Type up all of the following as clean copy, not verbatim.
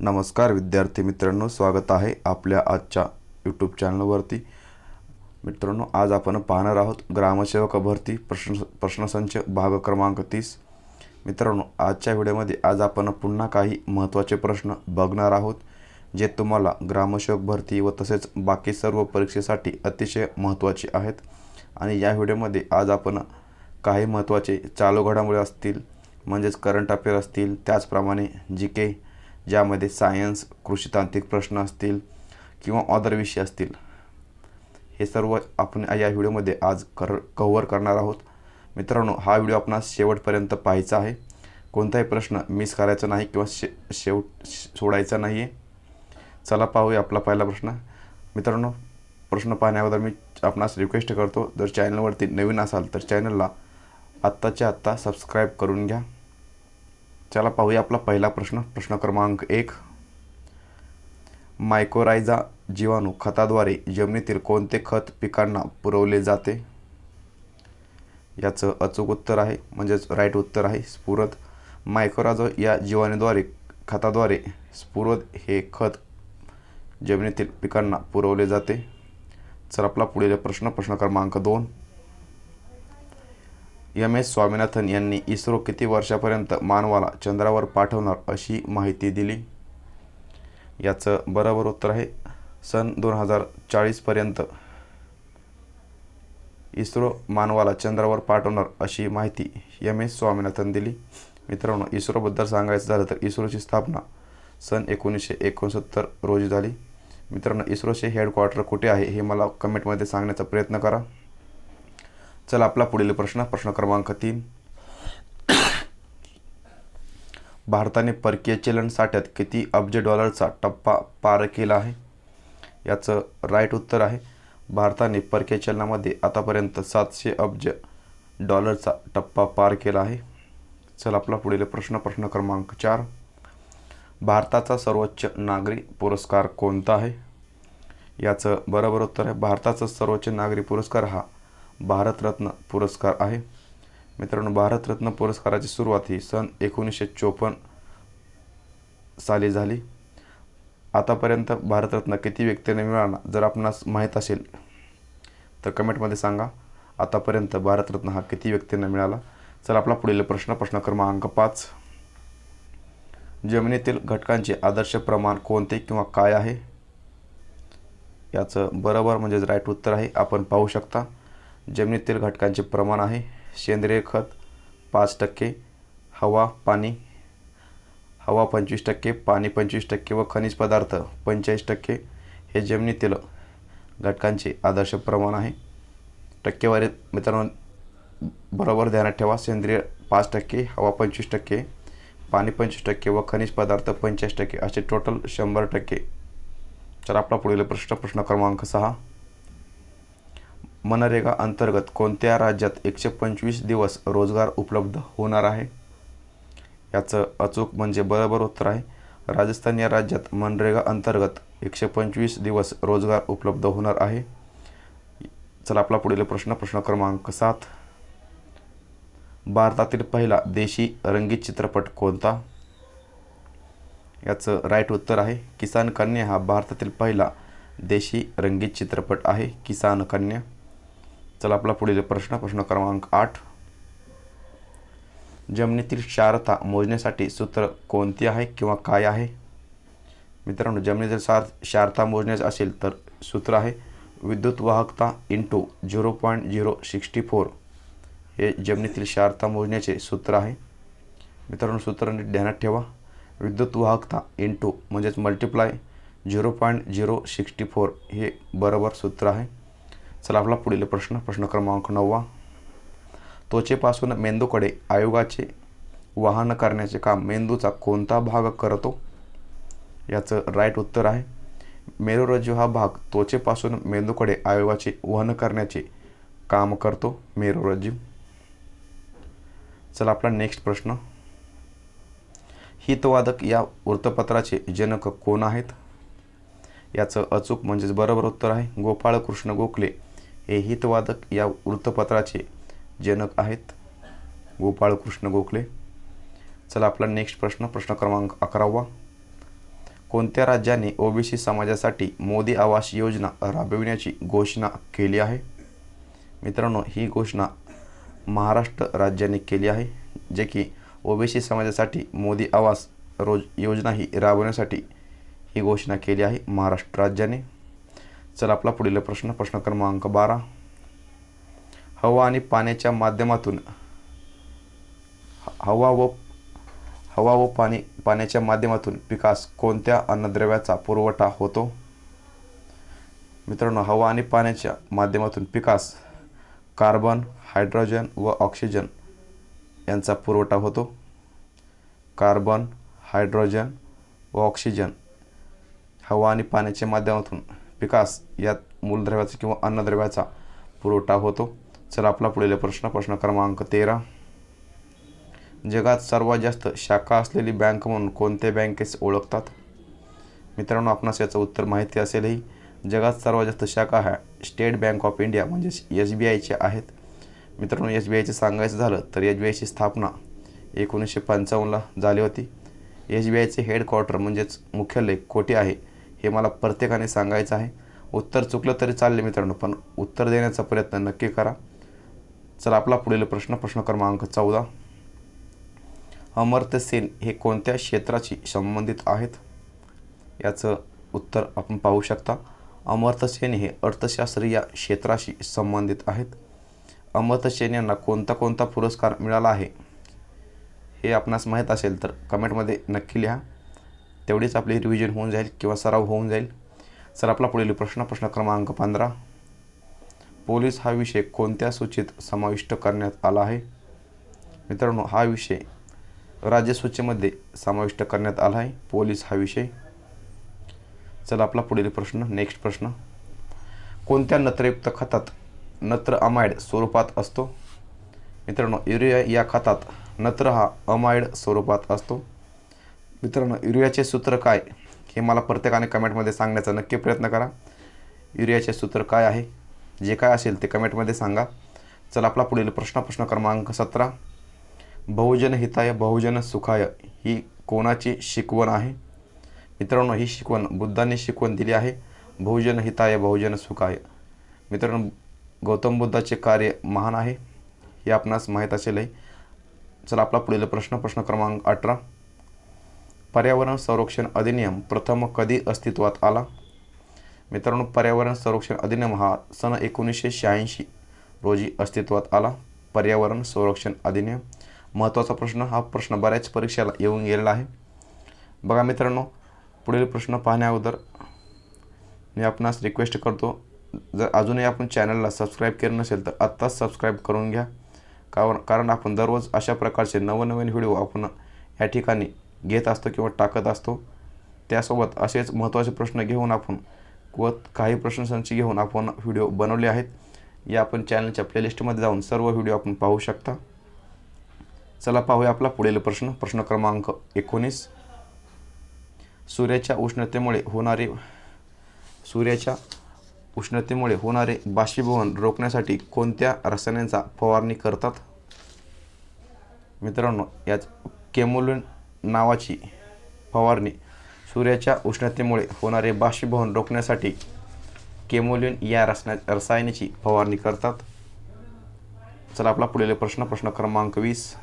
नमस्कार विद्यार्थी मित्रांनो, स्वागत आहे आपल्या आजच्या यूट्यूब चॅनलवरती। मित्रांनो, आज आपण पाहणार आहोत ग्रामसेवक भरती प्रश्नसंच भाग क्रमांक 30। मित्रांनो, आजच्या व्हिडिओमध्ये आज आपण पुन्हा काही महत्त्वाचे प्रश्न बघणार आहोत जे तुम्हाला ग्रामसेवक भरती व तसेच बाकी सर्व परीक्षेसाठी अतिशय महत्त्वाचे आहेत। आणि या व्हिडिओमध्ये आज आपण काही महत्त्वाचे चालू घडामोडी असतील म्हणजेच करंट अफेअर असतील, त्याचप्रमाणे जीके ज्यामध्ये सायन्स, कृषीतांत्रिक प्रश्न असतील किंवा अदर विषय असतील, हे सर्व आपण या व्हिडिओमध्ये आज कव्हर करणार आहोत। मित्रांनो, हा व्हिडिओ आपणास शेवटपर्यंत पाहायचा आहे। कोणताही प्रश्न मिस करायचा नाही किंवा सोडायचा नाही आहे। चला पाहूया आपला पहिला प्रश्न। मित्रांनो, प्रश्न पाहण्याअगोदर मी आपणास रिक्वेस्ट करतो, जर चॅनलवरती नवीन असाल तर चॅनलला आत्ताच्या आत्ता सबस्क्राईब करून घ्या। चला पाहूया आपला पहिला प्रश्न। प्रश्न क्रमांक 1, मायकोरायझा जीवाणू खताद्वारे जमिनीतील कोणते खत पिकांना पुरवले जाते? याचं अचूक उत्तर आहे म्हणजेच राईट उत्तर आहे स्फुरद। मायकोरायझा या जीवाणूद्वारे खताद्वारे स्फुरद हे खत जमिनीतील पिकांना पुरवले जाते। चला आपला पुढील प्रश्न। प्रश्न क्रमांक 2, एम.एस. स्वामीनाथन यांनी इस्रो किती वर्षापर्यंत मानवाला चंद्रावर पाठवणार अशी माहिती दिली? याचं बरोबर उत्तर आहे सन 2040 पर्यंत इस्रो मानवाला चंद्रावर पाठवणार अशी माहिती एम.एस. स्वामीनाथन दिली। मित्रांनो, इस्रोबद्दल सांगायचं झालं तर इस्रोची स्थापना सन 1969 रोजी झाली। मित्रांनो, इस्रोचे हेडक्वार्टर कुठे आहे हे मला कमेंटमध्ये सांगण्याचा प्रयत्न करा। चला आपला पुढील प्रश्न। प्रश्न क्रमांक 3, भारताने परकीय चलन साठ्यात किती अब्ज डॉलरचा टप्पा पार केला आहे? याचं राईट उत्तर आहे भारताने परकीय चलनामध्ये आतापर्यंत 700 अब्ज डॉलरचा टप्पा पार केला आहे। चला आपला पुढील प्रश्न। प्रश्न क्रमांक 4, भारताचा सर्वोच्च नागरी पुरस्कार कोणता आहे? याचं बरोबर उत्तर आहे भारताचा सर्वोच्च नागरी पुरस्कार हा भारतरत्न पुरस्कार आहे। मित्रांनो, भारतरत्न पुरस्काराची सुरुवात ही सन 1954 साली झाली। आतापर्यंत भारतरत्न किती व्यक्तींना मिळाला जर आपणास माहीत असेल तर कमेंटमध्ये सांगा, आतापर्यंत भारतरत्न हा किती व्यक्तींना मिळाला। चला आपला पुढील प्रश्न। प्रश्न क्रमांक 5, जमिनीतील घटकांचे आदर्श प्रमाण कोणते किंवा काय आहे? याचं बरोबर म्हणजेच राईट उत्तर आहे आपण पाहू शकता, जमिनीतील घटकांचे प्रमाण आहे सेंद्रिय खत 5%, हवा 25%, पाणी 25% व खनिज पदार्थ 45% हे जमिनीतील घटकांचे आदर्श प्रमाण आहे। टक्केवारी मित्रांनो बरोबर ध्यानात ठेवा, सेंद्रिय 5%, हवा 25%, पाणी 25% व खनिज पदार्थ 45% असे टोटल 100%। चला आपला पुढील प्रश्न। प्रश्न क्रमांक 6, मनरेगा अंतर्गत कोणत्या राज्यात 125 दिवस रोजगार उपलब्ध होणार आहे? याचं अचूक म्हणजे बरोबर उत्तर आहे राजस्थान या राज्यात मनरेगा अंतर्गत 125 दिवस रोजगार उपलब्ध होणार आहे। चला आपला पुढील प्रश्न। प्रश्न क्रमांक 7, भारतातील पहिला देशी रंगीत चित्रपट कोणता? याचं राईट उत्तर आहे किसान कन्या हा भारतातील पहिला देशी रंगीत चित्रपट आहे, किसान कन्या। चला आपला पुढील प्रश्न। प्रश्न क्रमांक 8, जमिनीतील क्षारता मोजण्यासाठी सूत्र कोणते आहे किंवा काय आहे? मित्रांनो, जमिनीतील क्षारता मोजण्याचे असेल तर सूत्र आहे विद्युत वाहकता इंटू 0.064 हे जमिनीतील क्षारता मोजण्याचे सूत्र आहे। मित्रांनो, सूत्र नीट ध्यानात ठेवा, विद्युत वाहकता इंटू म्हणजेच मल्टिप्लाय 0.064 हे बरोबर सूत्र आहे। चला आपला पुढील प्रश्न। प्रश्न क्रमांक 9, त्वचेपासून मेंदूकडे आयोगाचे वहन करण्याचे काम मेंदूचा कोणता भाग करतो? याचं राईट उत्तर आहे मेरुरज्जू हा भाग त्वचेपासून मेंदूकडे आयोगाचे वहन करण्याचे काम करतो, मेरुरज्जू। चला आपला नेक्स्ट प्रश्न, हितवादक या वृत्तपत्राचे जनक कोण आहेत? याचं अचूक म्हणजेच बरोबर उत्तर आहे गोपाळकृष्ण गोखले हे हितवादक या वृत्तपत्राचे जनक आहेत, गोपाळकृष्ण गोखले। चला आपला नेक्स्ट प्रश्न। प्रश्न क्रमांक 11, कोणत्या राज्याने ओबीसी समाजासाठी मोदी आवास योजना राबविण्याची घोषणा केली आहे? मित्रांनो, ही घोषणा महाराष्ट्र राज्याने केली आहे, जे की ओबीसी समाजासाठी मोदी आवास योजना ही राबवण्यासाठी ही घोषणा केली आहे महाराष्ट्र राज्याने. चला आपला पुढील प्रश्न क्रमांक 12. हवा आणि पाण्याच्या माध्यमातून हवा व पाण्याच्या माध्यमातून पिकास कोणत्या अन्नद्रव्याचा पुरवठा होतो? मित्रांनो, हवा आणि पाण्याच्या माध्यमातून पिकास कार्बन, हायड्रोजन व ऑक्सिजन यांचा पुरवठा होतो. कार्बन, हायड्रोजन व ऑक्सिजन हवा आणि पाण्याच्या माध्यमातून पिकास या मूलद्रव्याचा किंवा अन्नद्रव्याचा पुरवठा होतो. चला आपला पुढील प्रश्न क्रमांक 13. जगात सर्वात जास्त शाखा असलेली बँक म्हणून कोणत्या बँकेस ओळखतात? मित्रांनो, आपणास याचं उत्तर माहिती असेलही. जगात सर्वात जास्त शाखा ह्या स्टेट बँक ऑफ इंडिया म्हणजेच SBIच्या आहेत. मित्रांनो, SBIचे सांगायचं झालं तर SBIची स्थापना 1955ला झाली होती. SBIचे हेडक्वार्टर म्हणजेच मुख्यालय कोठे आहे हे मला प्रत्येकाने सांगायचं आहे. उत्तर चुकलं तरी चालले मित्रांनो, पण उत्तर देण्याचा प्रयत्न नक्की करा. चला आपला पुढील प्रश्न क्रमांक 14. अमर्त्य सेन हे कोणत्या क्षेत्राशी संबंधित आहेत? याचं उत्तर आपण पाहू शकता. अमर्त्य सेन हे अर्थशास्त्र या क्षेत्राशी संबंधित आहेत. अमर्त्य सेन यांना कोणता पुरस्कार मिळाला आहे हे आपणास माहीत असेल तर कमेंटमध्ये नक्की लिहा. तेवढीच आपली रिव्हिजन होऊन जाईल किंवा सराव होऊन जाईल. सर आपला पुढील प्रश्न क्रमांक 15. पोलीस हा विषय कोणत्या सूचीत समाविष्ट करण्यात आला आहे? मित्रांनो, हा विषय राज्यसूचीमध्ये समाविष्ट करण्यात आला आहे, पोलीस हा विषय. चला आपला पुढील नेक्स्ट प्रश्न. कोणत्या नत्रयुक्त खतात नत्र अमाइड स्वरूपात असतो? मित्रांनो, युरिया या खतात नत्र हा अमाइड स्वरूपात असतो. मित्रांनो, युरियाचे सूत्र काय हे मला प्रत्येकाने कमेंटमध्ये सांगण्याचा नक्की प्रयत्न करा. युरियाचे सूत्र काय आहे, जे काय असेल ते कमेंटमध्ये सांगा. चला आपला पुढील प्रश्न क्रमांक 17. बहुजन हिताय बहुजन सुखाय ही कोणाची शिकवण आहे? मित्रांनो, ही शिकवण बुद्धांनी शिकवण दिली आहे. बहुजन हिताय बहुजन सुखाय. मित्रांनो, गौतम बुद्धाचे कार्य महान आहे हे आपणास माहीत असेलही. चला आपला पुढील प्रश्न क्रमांक 18. पर्यावरण संरक्षण अधिनियम प्रथम कधी अस्तित्वात आला? मित्रांनो, पर्यावरण संरक्षण अधिनियम हा सन 1986 रोजी अस्तित्वात आला. पर्यावरण संरक्षण अधिनियम महत्त्वाचा प्रश्न. हा प्रश्न बऱ्याच परीक्षेला येऊन गेलेला आहे. बघा मित्रांनो, पुढील प्रश्न पाहण्या अगोदर मी आपणास रिक्वेस्ट करतो, जर अजूनही आपण चॅनलला सबस्क्राईब केलं नसेल तर आत्ताच सबस्क्राईब करून घ्या. कारण आपण दररोज अशा प्रकारचे नवनवीन व्हिडिओ आपण या ठिकाणी घेत असतो किंवा टाकत असतो. त्यासोबत असेच महत्त्वाचे प्रश्न घेऊन आपण व काही प्रश्नसंच घेऊन आपण व्हिडिओ बनवले आहेत. या आपण चॅनलच्या प्लेलिस्टमध्ये जाऊन सर्व व्हिडिओ आपण पाहू शकता. चला पाहूया आपला पुढील प्रश्न क्रमांक 19. सूर्याच्या उष्णतेमुळे होणारे बाष्पीभवन रोखण्यासाठी कोणत्या रसायनांचा फवारणी करतात? मित्रांनो, यात केमोलिन नावाची फवारणी सूर्याच्या उष्णतेमुळे होणारे बाष्पीभवन रोखण्यासाठी केमोलिन या रसायनाची फवारणी करतात. चला आपला पुढील प्रश्न क्रमांक 20.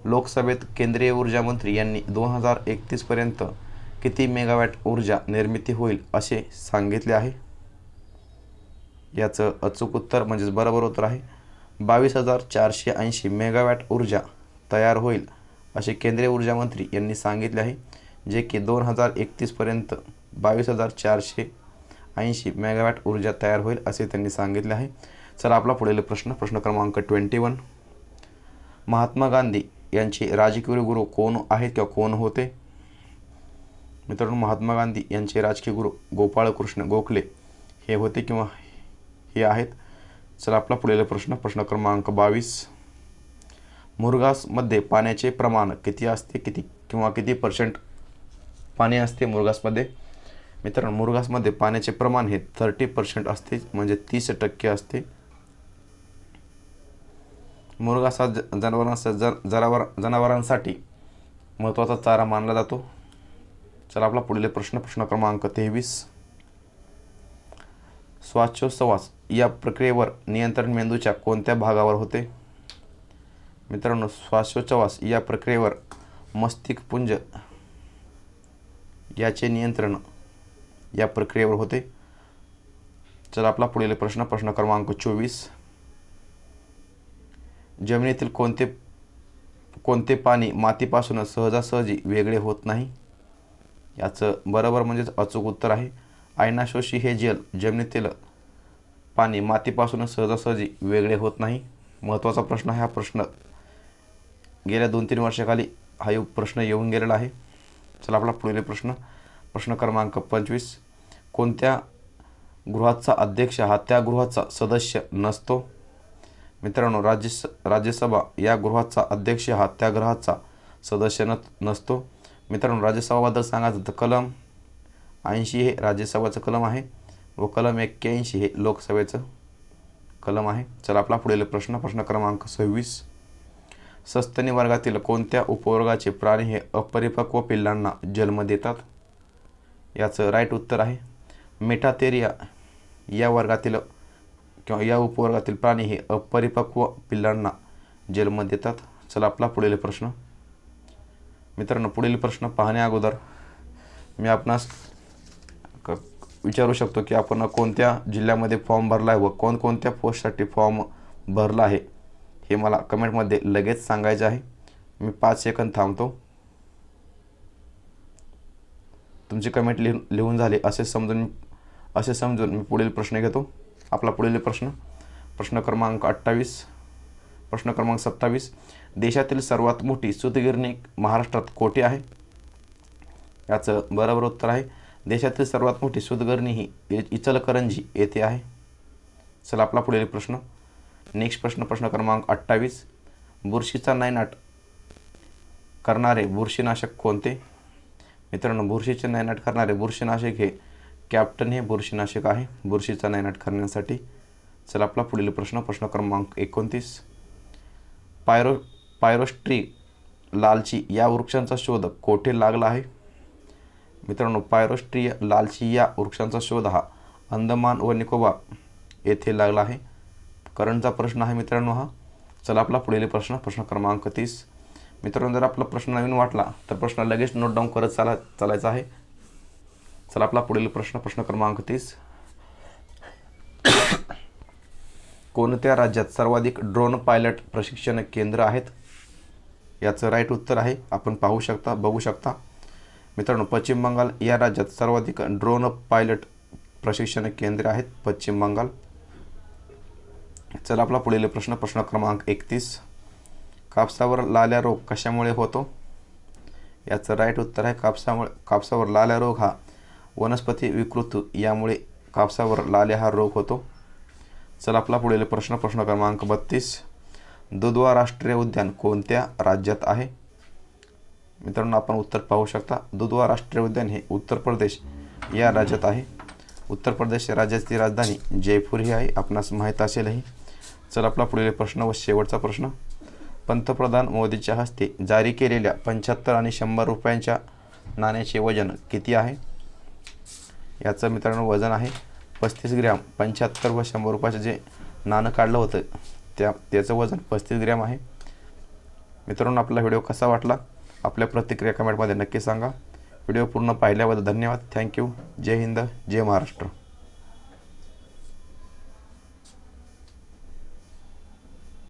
लोकसभेत केंद्रीय ऊर्जा मंत्री यांनी 2031 पर्यंत किती मेगावॅट ऊर्जा निर्मिती होईल असे सांगितले आहे? याचं अचूक उत्तर म्हणजेच बरोबर उत्तर आहे 22,480 मेगावॅट ऊर्जा तयार होईल असे केंद्रीय ऊर्जा मंत्री यांनी सांगितले आहे, जे की 2031 पर्यंत 22,480 मेगावॅट ऊर्जा तयार होईल असे त्यांनी सांगितले आहे. चला आपला पुढील प्रश्न क्रमांक 21. महात्मा गांधी यांचे राजकीय गुरु कोण आहेत किंवा कोण होते? मित्रांनो, महात्मा गांधी यांचे राजकीय गुरु गोपाळकृष्ण गोखले हे होते किंवा हे आहेत. चला आपला पुढील प्रश्न क्रमांक 22. मुरघासमध्ये पाण्याचे प्रमाण किती असते, किती % पाणी असते मुरघासमध्ये? मित्रांनो, मुरघासमध्ये पाण्याचे प्रमाण हे 30% असते, म्हणजे 30% असते. मुरघास हा जनावरांसाठी महत्त्वाचा चारा मानला जातो. चला आपला पुढील प्रश्न क्रमांक 23. श्वासोच्छवास या प्रक्रियेवर नियंत्रण मेंदूच्या कोणत्या भागावर होते? मित्रांनो, श्वासोच्छवास या प्रक्रियेवर मस्तिष्कपुंज याचे नियंत्रण या प्रक्रियेवर होते. चला आपला पुढील प्रश्न क्रमांक 24. जमिनीतील कोणते पाणी मातीपासून सहजासहजी वेगळे होत नाही? याचं बरोबर म्हणजेच अचूक उत्तर आहे आयनाशोषी हे जल जमिनीतील पाणी मातीपासून सहजासहजी वेगळे होत नाही. महत्त्वाचा प्रश्न आहे हा. प्रश्न गेल्या 2-3 वर्षाखाली हा प्रश्न येऊन गेलेला आहे. चला आपला पुढील प्रश्न क्रमांक 25. कोणत्या गृहाचा अध्यक्ष हा त्या गृहाचा सदस्य नसतो? मित्रांनो, राज्यसभा या गृहाचा अध्यक्ष हा त्या गृहाचा सदस्य नसतो. मित्रांनो, राज्यसभाबद्दल सांगायचं तर कलम 80 हे राज्यसभाचं कलम आहे व कलम 81 हे लोकसभेचं कलम आहे. चला आपला पुढील प्रश्न क्रमांक 26. सस्तनी वर्गातील कोणत्या उपवर्गाचे प्राणी हे अपरिपक्व पिल्लांना जन्म देतात? याचं राईट उत्तर आहे मेटाथेरिया या वर्गातील किंवा या उपवर्गातील प्राणी हे अपरिपक्व पिल्लांना जन्म देतात. चला आपला पुढील प्रश्न. मित्रांनो, पुढील प्रश्न पाहण्या अगोदर मी आपणास विचारू शकतो की आपण कोणत्या जिल्ह्यामध्ये फॉर्म भरला आहे व कोणकोणत्या पोस्टसाठी फॉर्म भरला आहे हे मला कमेंटमध्ये लगेच सांगायचे आहे. मी 5 सेकंद थांबतो. तुमची कमेंट लिहून झाली असे समजून मी पुढील प्रश्न घेतो. आपला पुढील प्रश्न क्रमांक 28. प्रश्न क्रमांक 27. देशातील सर्वात मोठी सूतगिरणी महाराष्ट्रात कोठे आहे? याचं बरोबर उत्तर आहे देशातील सर्वात मोठी सूतगिरणी ही इचलकरंजी येथे आहे. चला आपला पुढील प्रश्न. नेक्स्ट प्रश्न क्रमांक 28. बुरशीचा नायनाट करणारे बुरशीनाशक कोणते? मित्रांनो, बुरशीचे नायनाट करणारे बुरशीनाशक हे कॅप्टन हे बुरशीनाशक आहे बुरशीचा नायनाट करण्यासाठी. चला आपला पुढील प्रश्न क्रमांक 29. पायरोस्ट्री लालची या वृक्षांचा शोध कोठे लागला आहे? मित्रांनो, पायरोस्ट्री लालची या वृक्षांचा शोध हा अंदमान व निकोबार येथे लागला आहे. करंटचा प्रश्न आहे मित्रांनो हा. चला आपला पुढील प्रश्न क्रमांक 30. मित्रांनो, जर आपला प्रश्न नवीन वाटला तर प्रश्न लगेच नोट डाऊन करत चालायचा आहे. चला आपला पुढील प्रश्न क्रमांक 30. कोणत्या राज्यात सर्वाधिक ड्रोन पायलट प्रशिक्षण केंद्र आहेत? याचं राईट उत्तर आहे आपण बघू शकता मित्रांनो, पश्चिम बंगाल या राज्यात सर्वाधिक ड्रोन पायलट प्रशिक्षण केंद्रे आहेत पश्चिम बंगाल. चला आपला पुढील प्रश्न क्रमांक 31. कापसावर लाल्या रोग कशामुळे होतो? याचं राईट उत्तर आहे कापसावर लाल्या रोग हा वनस्पती विकृती यामुळे कापसावर लाल्या हा रोग होतो. चला आपला पुढील प्रश्न क्रमांक 32. दुधवा राष्ट्रीय उद्यान कोणत्या राज्यात आहे? मित्रांनो, आपण उत्तर पाहू शकता. दुधवा राष्ट्रीय उद्यान हे उत्तर प्रदेश या राज्यात आहे. उत्तर प्रदेश राज्याची राजधानी जयपूर ही आहे, आपणास माहीत असेलही. चला आपला पुढील प्रश्न व शेवटचा प्रश्न. पंतप्रधान मोदीच्या हस्ते जारी केलेल्या 75 आणि 100 रुपयांच्या नाण्याचे वजन किती आहे? याचं मित्रांनो वजन आहे 35 ग्रॅम. 75 व 100 रुपयाचं जे नाणं काढलं होतं त्याचं वजन 35 ग्रॅम आहे. मित्रांनो, आपला व्हिडिओ कसा वाटला आपल्या प्रतिक्रिया कमेंटमध्ये नक्की सांगा. व्हिडिओ पूर्ण पाहिल्याबद्दल धन्यवाद. थँक्यू. जय हिंद, जय महाराष्ट्र.